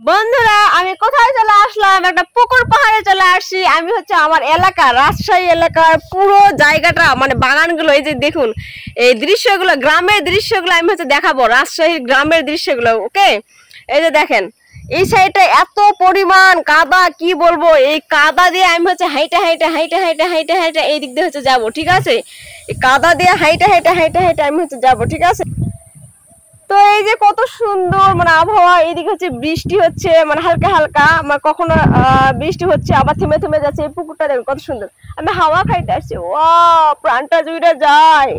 বন্ধুরা আমি কোথায় চলে আসলাম, একটা পুকুর পাহাড়ে চলে আসছি। আমি হচ্ছে আমার এলাকা রাজশাহী এলাকার পুরো জায়গাটা মানে বাগানগুলো, এই যে দেখুন এই দৃশ্যগুলো, গ্রামের দৃশ্যগুলো আমি হচ্ছে দেখাবো, রাজশাহীর গ্রামের দৃশ্যগুলো। ওকে, এই যে দেখেন এই সাইডে এত পরিমাণ কাদা, কি বলবো, এই কাদা দিয়ে আমি হচ্ছে হাইটে হাইটে হাইটে হাইটে হাইটে হাইটে এই দিক দিয়ে হচ্ছে যাবো, ঠিক আছে। এই কাদা দিয়ে হাইটে হাইটে হাইটে হাইটে আমি হচ্ছে যাবো, ঠিক আছে। তো এই যে কত সুন্দর মানে আবহাওয়া, এইদিকে হচ্ছে বৃষ্টি হচ্ছে মানে হালকা হালকা, মানে কখনো বৃষ্টি হচ্ছে আবার থেমে থেমে যাচ্ছে। এই পুকুরটা দেখুন কত সুন্দর, আমি হাওয়া খাইতে আসছি, ওয়া প্রাণটা জুড়ে যায়।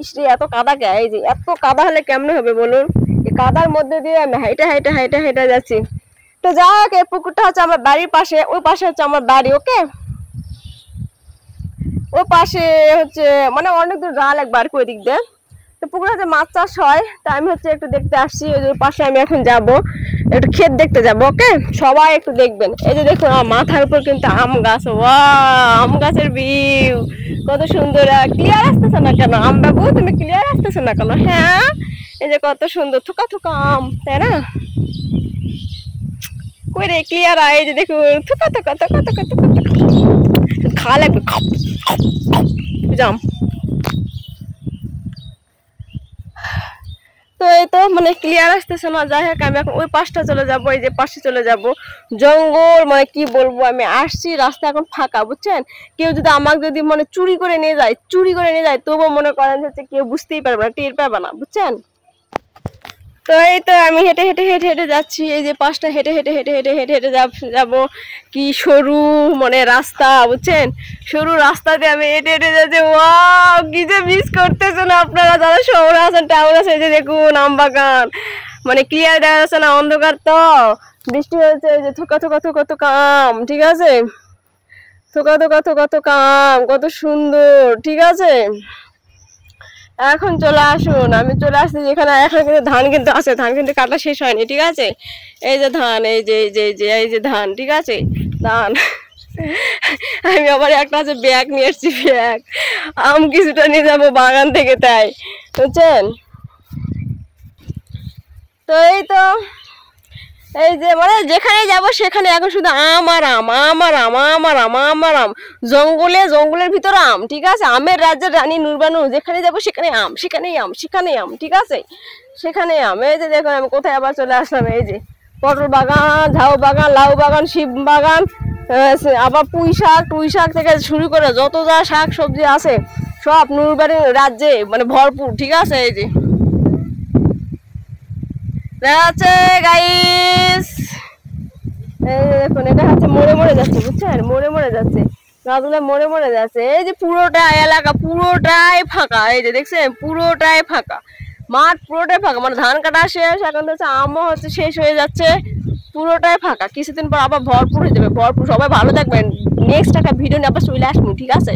ইসরে এত কাদা কে, এই যে এত কাদা হলে কেমনে হবে বলুন। এই কাদার মধ্যে দিয়ে আমি হাইটে হাইটে হাইটে হাইটে যাচ্ছি। তো যাক, এই পুকুরটা হচ্ছে আমার বাড়ির পাশে, ওই পাশে হচ্ছে আমার বাড়ি। ওকে, ওই পাশে হচ্ছে মানে অনেক দূর গা লাগবে আর কি ওই দিক দিয়ে। তো পুকুরে হচ্ছে মাছ চাষ হয়, তা আমি হচ্ছে একটু দেখতে আসছি। ওই যে পাশে আমি এখন যাব, একটু ক্ষেত দেখতে যাব। ওকে, সবাই একটু দেখবেন। এই যে দেখুন আমার মাথার উপর কিন্তু আম গাছ, ওয়া আম গাছের ভিউ কত সুন্দর। ক্লিয়ার আসতেছে না কেন আম বাবু, তুমি ক্লিয়ার আসতেছে না কেন? হ্যাঁ, এই যে কত সুন্দর থুকা থুকা আম, তাই না? কই রে ক্লিয়ার, এই যে দেখুন থুকা থুকা থুকা থুকা থুকা খা লাগবে, জাম। তো এই তো মানে ক্লিয়ার আসতেছে না, যাই হোক আমি এখন ওই পাশটা চলে যাব, এই যে পাশে চলে যাব। জঙ্গল মানে কি বলবো, আমি আসছি রাস্তা এখন ফাঁকা, বুঝছেন। কেউ যদি আমাকে যদি মানে চুরি করে নিয়ে যায় তবুও মনে করেন হচ্ছে কেউ বুঝতেই পারবে না, টের পাবে না, বুঝছেন। তো এই তো আমি হেঁটে হেঁটে হেঁটে হেঁটে যাচ্ছি, এই যে পাশটা হেঁটে হেঁটে হেঁটে হেঁটে হেঁটে হেঁটে যাবো। কি সরু মানে রাস্তা, বুঝছেন, সরু রাস্তা দিয়ে আমি হেঁটে হেঁটে যাচ্ছি। ওয়াও, কি যে মিস করতেছেন আপনারা যারা শহরে আছেন, টাউন আছে। এই যে দেখুন আম বাগান, মানে ক্লিয়ার দেখা যাচ্ছে না, অন্ধকার তো, বৃষ্টি হয়েছে। এই যে থোকা থোকা থোকা থোকা আম, ঠিক আছে, থোকা থোকা থোকা থোকা আম, কত সুন্দর, ঠিক আছে। এখন চলে আসুন, আমি চলে আসছি যেখানে এখন কিন্তু ধান কিন্তু আছে, ধান কিন্তু কাটা শেষ হয়নি, ঠিক আছে। এই যে ধান, এই যে এই যে এই যে এই যে ধান, ঠিক আছে, ধান। আমি আবার একটা আছে ব্যাগ নিয়ে এসছি, ব্যাগ আম কিছুটা নিয়ে যাবো বাগান থেকে, তাই বুঝছেন। তো এই তো এই যে মানে যেখানে যাব সেখানে এখন শুধু আম আর আম, আম আর আম, আম আর আম, আম আর আম, জঙ্গলের ভিতরে আম, ঠিক আছে। আমের রাজ্যের রানী নুরবানু, যেখানে যাব সেখানে আম, সেখানেই আম, সেখানেই আম, ঠিক আছে, সেখানে আম। এই যে দেখুন আমি কোথায় আবার চলে আসলাম, এই যে পটল বাগান, ঝাউ বাগান, লাউ বাগান, শিম বাগান, আবার পুঁই শাক থেকে শুরু করে যত যা শাক সবজি আছে সব নুরবানু রাজ্যে মানে ভরপুর, ঠিক আছে। এই যে আছে গাইস, এই দেখুন এটা হচ্ছে মরে মরে যাচ্ছে, বুঝছেন, মরে মরে যাচ্ছে, গাছগুলো মরে মরে যাচ্ছে। এই যে পুরোটা এলাকা পুরোটাই ফাঁকা, এই যে দেখছেন পুরোটাই ফাঁকা, মাঠ পুরোটাই ফাঁকা, মানে ধান কাটা শেষ, এখন হচ্ছে আমও হচ্ছে শেষ হয়ে যাচ্ছে, পুরোটাই ফাঁকা। কিছুদিন পর আবার ভরপুর হয়ে যাবে, ভরপুর। সবাই ভালো থাকবেন, নেক্সট একটা ভিডিও নিয়ে আবার চলে আসবো, ঠিক আছে।